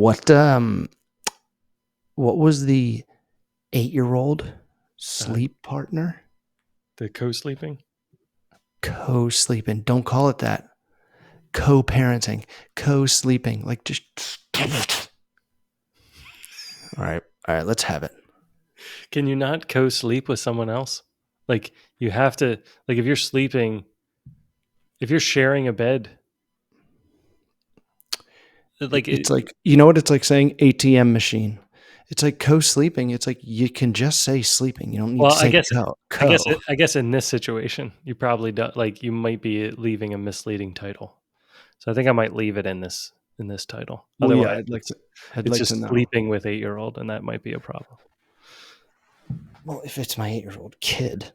What what was the 8-year-old Uh, sleep partner? the co-sleeping. Co-sleeping. Don't call it that. Co-parenting. Co-sleeping. Like just All right. All right, let's have it. Can you not co-sleep with someone else? Like you have to. Like if you're sleeping, if you're sharing a bed, like It's like, you know what it's like saying ATM machine. It's like co-sleeping. It's like you can just say sleeping. You don't need well, to say co. Co. I guess in this situation, you probably don't. Like you might be leaving a misleading title. So I think I might leave it in this title. Well, yeah, Otherwise, I'd it's like to just know. sleeping with 8-year-old, and that might be a problem. Well, if it's my 8-year-old kid.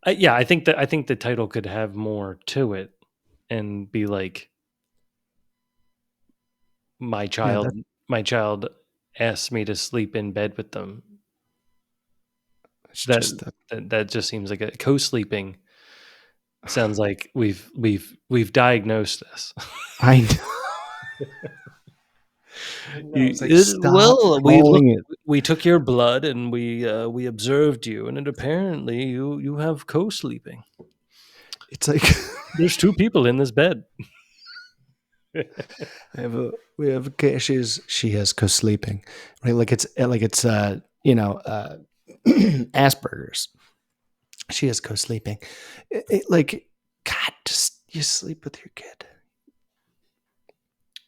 Yeah, I think the title could have more to it and be like my Yeah, child my child asks me to sleep in bed with them. that's That just the that just seems like a co-sleeping sounds like we've diagnosed this. I know. It's like, stop Well, calling it. we took your blood and we observed you, and it apparently you have co-sleeping. It's like There's two people in this bed. I have a we have a she has co-sleeping, right? Like it's Asperger's. She has co-sleeping. Like, God, just you sleep with your kid.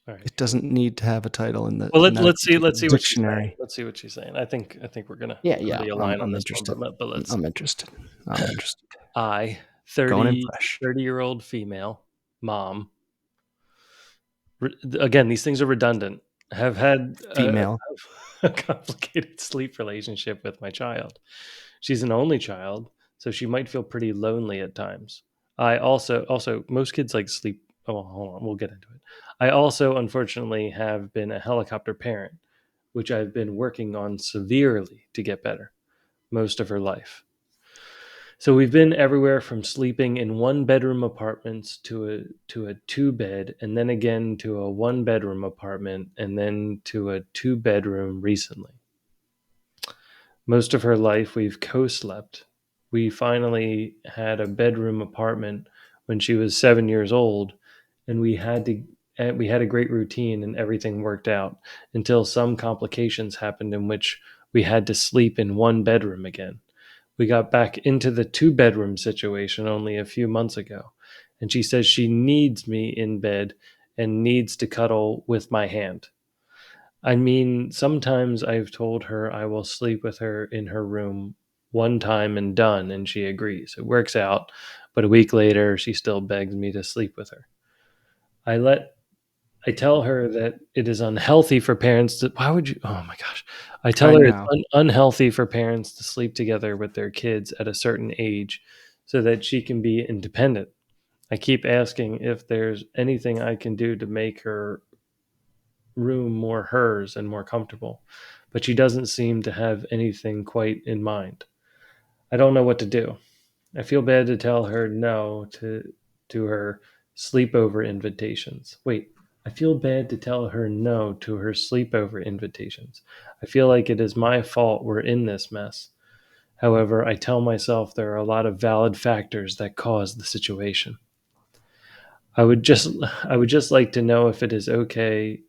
All right. It doesn't need to have a title in the Well, let's see what she's saying. dictionary. Let's see what she's saying. I think we're gonna Yeah, yeah. already I'm align on I'm this one, interested. but let's see. I'm interested. I'm interested. I Going in 30 fresh. 30 year old female mom. Again, these things are redundant. Have had Female. a complicated sleep relationship with my child. She's an only child, so she might feel pretty lonely at times. I also most kids like sleep. Oh, hold on, we'll get into it. I also unfortunately have been a helicopter parent, which I've been working on severely to get better most of her life. So we've been everywhere from sleeping in one bedroom apartments to a two bed, and then again to a one bedroom apartment, and then to a two bedroom recently. Most of her life we've co-slept. We finally had a bedroom apartment when she was 7 years old, and we had a great routine and everything worked out until some complications happened in which we had to sleep in one bedroom again. We got back into the two bedroom situation only a few months ago, and she says she needs me in bed and needs to cuddle with my hand. I mean, sometimes I've told her I will sleep with her in her room one time and done, and she agrees. It works out, but a week later, she still begs me to sleep with her. I let I tell her that it is unhealthy for parents to. Why would you? Oh my gosh! I tell I her it's know. unhealthy for parents to sleep together with their kids at a certain age, so that she can be independent. I keep asking if there's anything I can do to make her room more hers and more comfortable, but she doesn't seem to have anything quite in mind. I don't know what to do. I feel bad to tell her no to her sleepover invitations. Wait, I feel bad to tell her no to her sleepover invitations. I feel like it is my fault we're in this mess. However, I tell myself there are a lot of valid factors that cause the situation. I would just I would just like to know if it is okay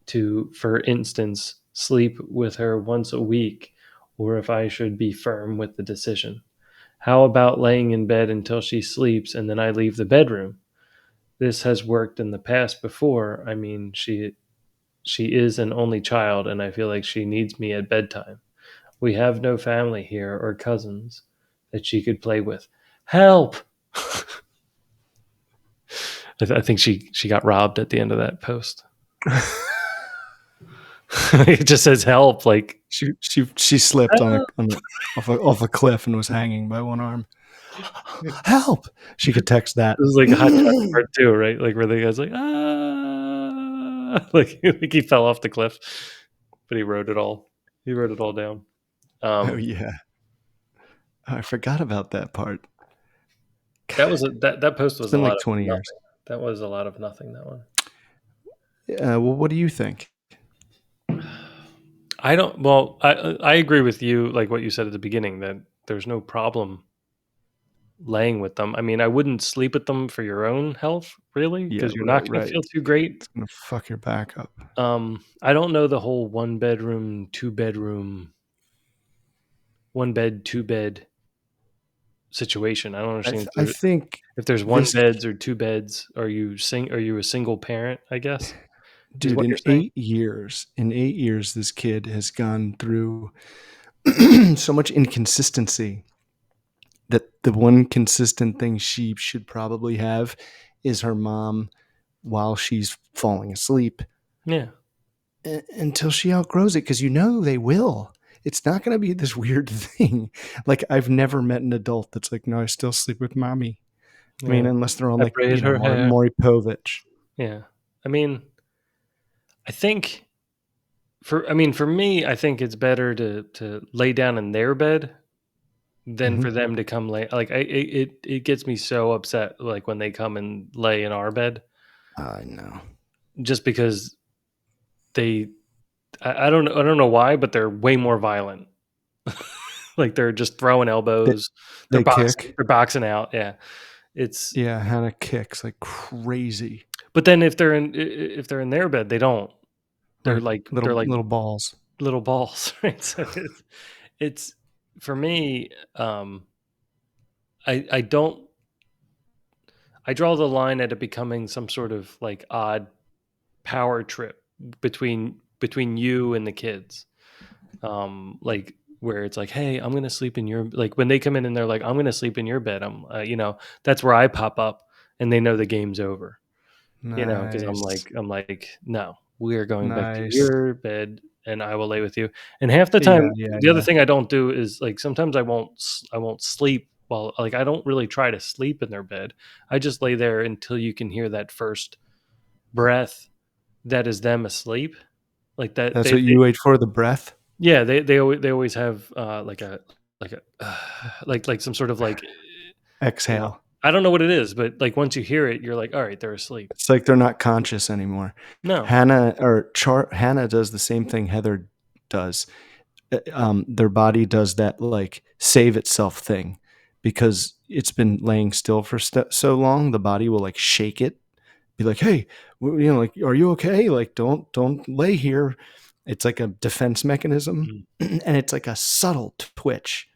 to, for instance, sleep with her once a week, or if I should be firm with the decision. How about laying in bed until she sleeps and then I leave the bedroom? This has worked in the past before. I mean, she is an only child and I feel like she needs me at bedtime. We have no family here or cousins that she could play with. Help! I think she got robbed at the end of that post. It just says help, like She slipped on help. off a cliff and was hanging by one arm. Help! She could text that. This is like a Hot Shots Part Two, right? Like where the guy's like, ah, like he fell off the cliff, but he wrote it all. He wrote it all down. Oh Um, yeah, I forgot about that part. that God, was that post it's was a been lot like of 20 years. nothing. That was a lot of nothing. That one. Well, what do you think? I don't. Well, I agree with you, like what you said at the beginning, that there's no problem laying with them. I mean, I wouldn't sleep with them for your own health, really, Yeah, because you're not right, going to right. feel too great. It's gonna fuck your back up. I don't know the whole one bedroom, two bedroom, one bed, two bed situation. I don't understand I think if there's one this beds or two beds. Are you a single parent? I guess is dude, what you're saying. in 8 years, this kid has gone through so much inconsistency that the one consistent thing she should probably have is her mom while she's falling asleep Yeah, until she outgrows it, because they will. It's not going to be this weird thing. Like, I've never met an adult that's like, no, I still sleep with mommy. I mean, yeah. unless they're on I like, braid her hair. Maury Povich. Yeah. I mean, I think for me, I think it's better to lay down in their bed than Hmm. for them to come lay. Like it gets me so upset like when they come and lay in our bed I know. just because they I don't know why, but they're way more violent. Like they're just throwing They, elbows. they kick. They're boxing out. Yeah. It's Yeah, Hannah kicks like crazy. but then if they're in their bed, they don't. Right. They're like Little balls. little balls, right? So it's for me, I don't I draw the line at it becoming some sort of like odd power trip between you and the kids. Like where it's like, hey, I'm gonna sleep in your like when they come in and they're like, I'm gonna sleep in your bed. That's where I pop up and they know the game's over. Because Nice. I'm like, no, we are going back to Nice. your bed and I will lay with you. And half the time, Yeah, yeah, the other yeah. thing I don't do is like sometimes I won't sleep while like I don't really try to sleep in their bed. I just lay there until you can hear that first breath that is them asleep. Like that That's what you wait for, the breath? yeah, they always have like a like some sort of like Exhale. I don't know what it is, but like once you hear it, you're like, all right, they're asleep. It's like they're not conscious anymore. No. Hannah does the same thing Heather does. Their body does that like save itself thing because it's been laying still for so long. The body will like shake it, be like, "Hey, like, are you okay? Like, don't lay here." It's like a defense mechanism, Mm. and it's like a subtle twitch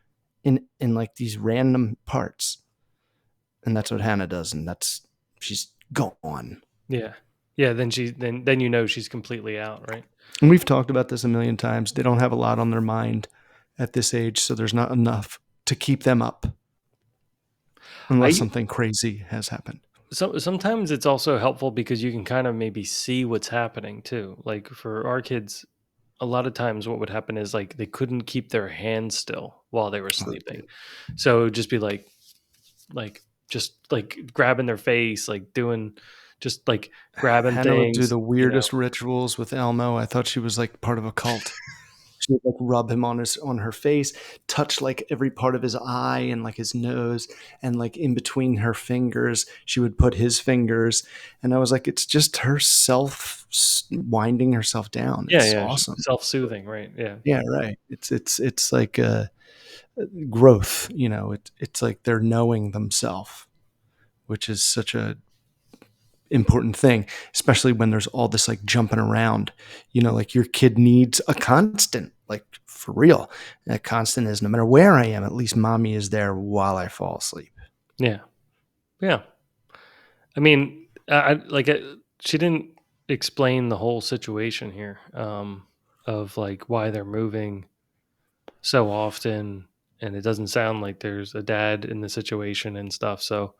in like these random parts, and that's what Hannah does, and she's gone. Yeah. Yeah, then you know she's completely out, right? And we've talked about this a million times. They don't have a lot on their mind at this age, so there's not enough to keep them up unless I something crazy has happened. sometimes it's also helpful because you can kind of maybe see what's happening too. Like for our kids, a lot of times what would happen is like they couldn't keep their hands still while they were Oh, sleeping. dude. So it would just be like just like grabbing their face, like doing just like grabbing Hannah would do things, the weirdest rituals with Elmo. I thought she was like part of a cult. She would like rub him on her face, touch like every part of his eye and like his nose, and like in between her fingers, she would put his fingers. And I was like, it's just herself winding herself down. Yeah, It's yeah, awesome. self-soothing, right? Yeah. Yeah, right. It's like a growth. It's like they're knowing themselves, which is such a important thing, especially when there's all this like jumping around. Like your kid needs a constant, like for real. And a constant is no matter where I am, at least mommy is there while I fall asleep. Yeah. Yeah. I mean, she didn't explain the whole situation here, of like why they're moving so often, and it doesn't sound like there's a dad in the situation and stuff. So,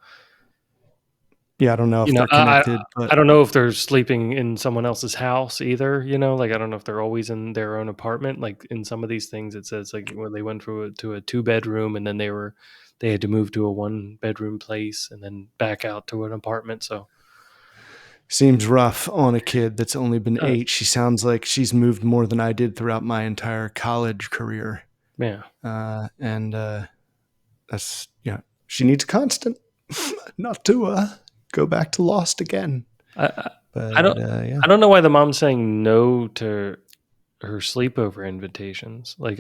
Yeah, I don't know you if know, they're connected, I but don't know if they're sleeping in someone else's house either. Like I don't know if they're always in their own apartment. Like in some of these things, it says like when they went to a two bedroom and then they had to move to a one bedroom place and then back out to an apartment. So seems rough on a kid that's only been it does. 8. She sounds like she's moved more than I did throughout my entire college career. Yeah. And that's, she needs a constant, not to go back to Lost again. I, I But I don't yeah. I don't know why the mom's saying no to her sleepover invitations. Like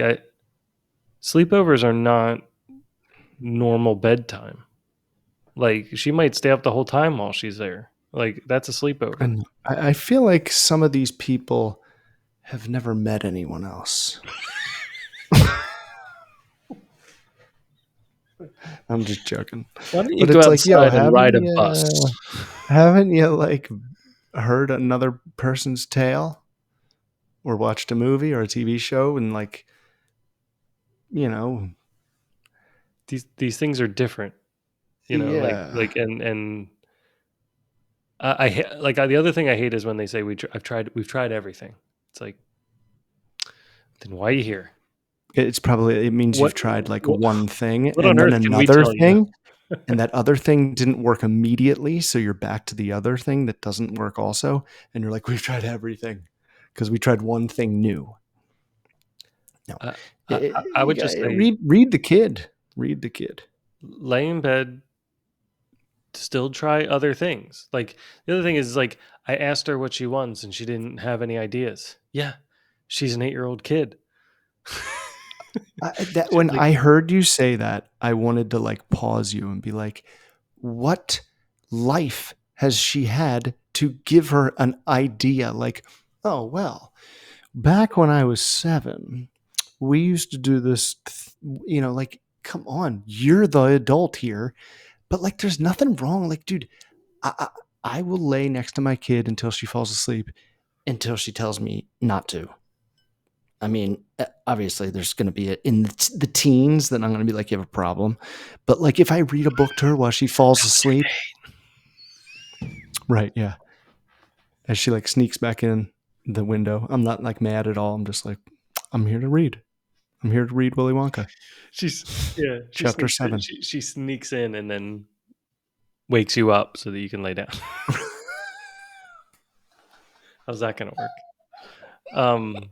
sleepovers are not normal bedtime. Like she might stay up the whole time while she's there. Like that's a sleepover. And I feel like some of these people have never met anyone else. I'm just joking. Why don't you But go it's like, yo, outside and ride a bus? haven't you like heard another person's tale or watched a movie or a TV show and like, you know, These things are different, yeah. and the other thing I hate is when they say we've tried everything. It's like, then why are you here? It means What you've tried like what, one thing what on and then earth can we another tell you? thing, and that other thing didn't work immediately. So you're back to the other thing that doesn't work also. And you're like, we've tried everything because we tried one thing new. No, I, I would just say read the kid. Read the kid. lay in bed, still try other things. Like the other thing is like I asked her what she wants and she didn't have any ideas. Yeah, she's an 8-year-old kid. When Like I heard you say that, I wanted to like pause you and be like, what life has she had to give her an idea? Like, oh, well, back when I was 7, we used to do this, like, come on, you're the adult here. But like, there's nothing wrong. Like, dude, I, I, I will lay next to my kid until she falls asleep, until she tells me not to. I mean, obviously, there's going to be in the teens that I'm going to be like, you have a problem. But like, if I read a book to her while she falls asleep, right? Yeah. As she like sneaks back in the window, I'm not like mad at all. I'm just like, I'm here to read. I'm here to read Willy Wonka, she's chapter 7. she sneaks in and then wakes you up so that you can lay down. How's that gonna work?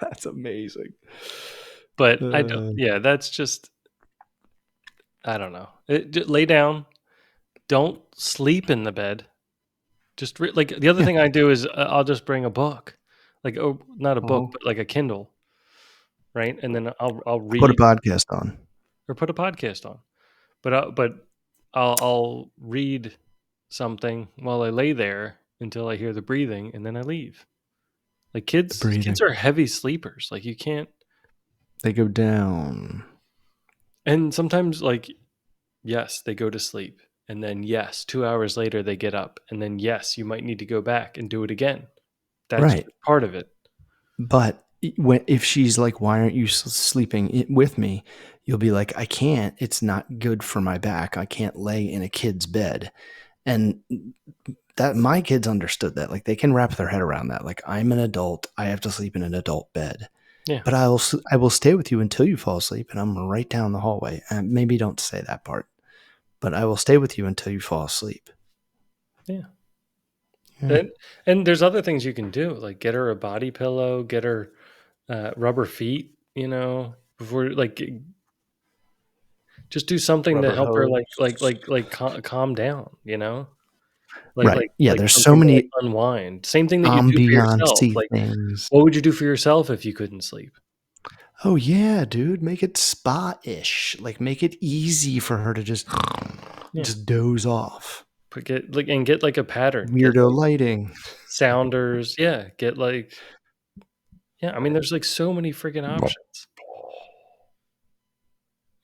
That's amazing. But I don't. Yeah, that's just. I don't know. Lay down. Don't sleep in the bed. Just like the other Yeah. thing I do is I'll just bring a book, like not a book, Oh, but like a Kindle, right? And then I'll put a read podcast on. or put a podcast on. But I'll read something while I lay there until I hear the breathing, and then I leave. Like The kids breathing. are heavy sleepers. Like you can't. They go down. And sometimes like yes, they go to sleep. And then, yes, 2 hours later, they get up. And then, yes, you might need to go back and do it again. That's Right. part of it. But if she's like, why aren't you sleeping with me? You'll be like, I can't. It's not good for my back. I can't lay in a kid's bed. And that my kids understood that. Like they can wrap their head around that. Like I'm an adult. I have to sleep in an adult bed. Yeah. But I will stay with you until you fall asleep, and I'm right down the hallway. And maybe don't say that part, but I will stay with you until you fall asleep. Yeah. Yeah. And there's other things you can do, like get her a body pillow, get her rubber feet, before like just do something to Rubber help her hose. calm down, Right. Yeah. like There's so something to like many unwind. Same thing that you do for yourself. ambiance Like things. what would you do for yourself if you couldn't sleep? Oh yeah, dude. Make it spa-ish. Like make it easy for her to just Yeah. doze off. Get like a pattern. Get Weirdo lighting. sounders. Yeah. Get like yeah, I mean there's like so many freaking options.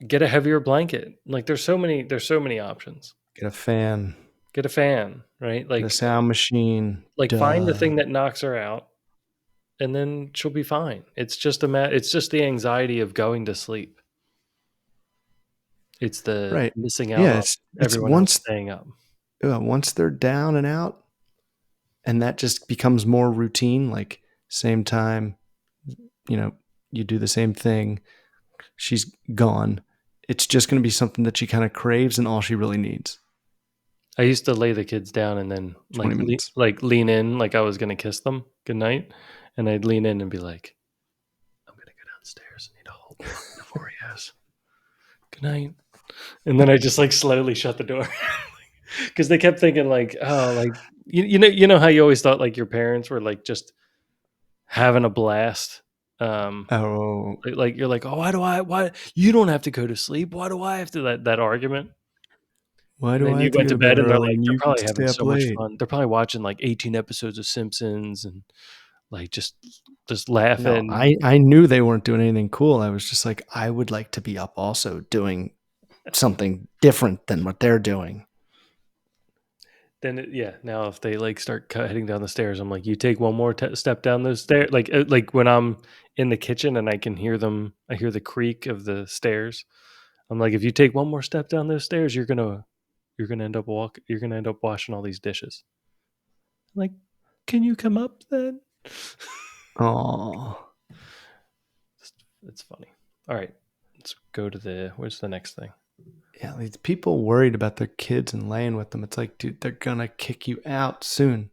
Get a heavier blanket. Like there's so many options. Get a fan. Get a fan, right? Get a sound machine. Like find the Duh. thing that knocks her out and then she'll be fine. It's just it's just the anxiety of going to sleep. It's the Right. missing out Yeah. on It's everyone else staying up. once they're down and out, and that just becomes more routine. Like same time, you do the same thing. She's gone. It's just going to be something that she kind of craves, and all she really needs. I used to lay the kids down and then 20 minutes. lean in like I was gonna kiss them goodnight, and I'd lean in and be like, "I'm gonna go downstairs and need to hold before he has good night," and then I just like slowly shut the door because they kept thinking like, "Oh, like you know how you always thought like your parents were like just having a blast. Um, Oh, like you're like, oh, why you don't have to go to sleep? Why do I have to that argument? why And do then I you have to went go to to bed bed and early and they're you can probably having stay up so much late? fun. They're probably watching like 18 episodes of Simpsons and like just No, laughing. I knew they weren't doing anything cool. I was just like, I would like to be up also doing something different than what they're doing. Then yeah, now if they like start heading down the stairs, I'm like, you take one more step down those stairs. Like when I'm in the kitchen and I can hear them, I hear the creak of the stairs. I'm like, if you take one more step down those stairs, you're gonna end up you're gonna end up washing all these dishes. I'm like, can you come up then? Oh, It's funny. All right, let's go to where's the next thing? yeah. These people worried about their kids and laying with them. It's like, dude, they're gonna kick you out soon.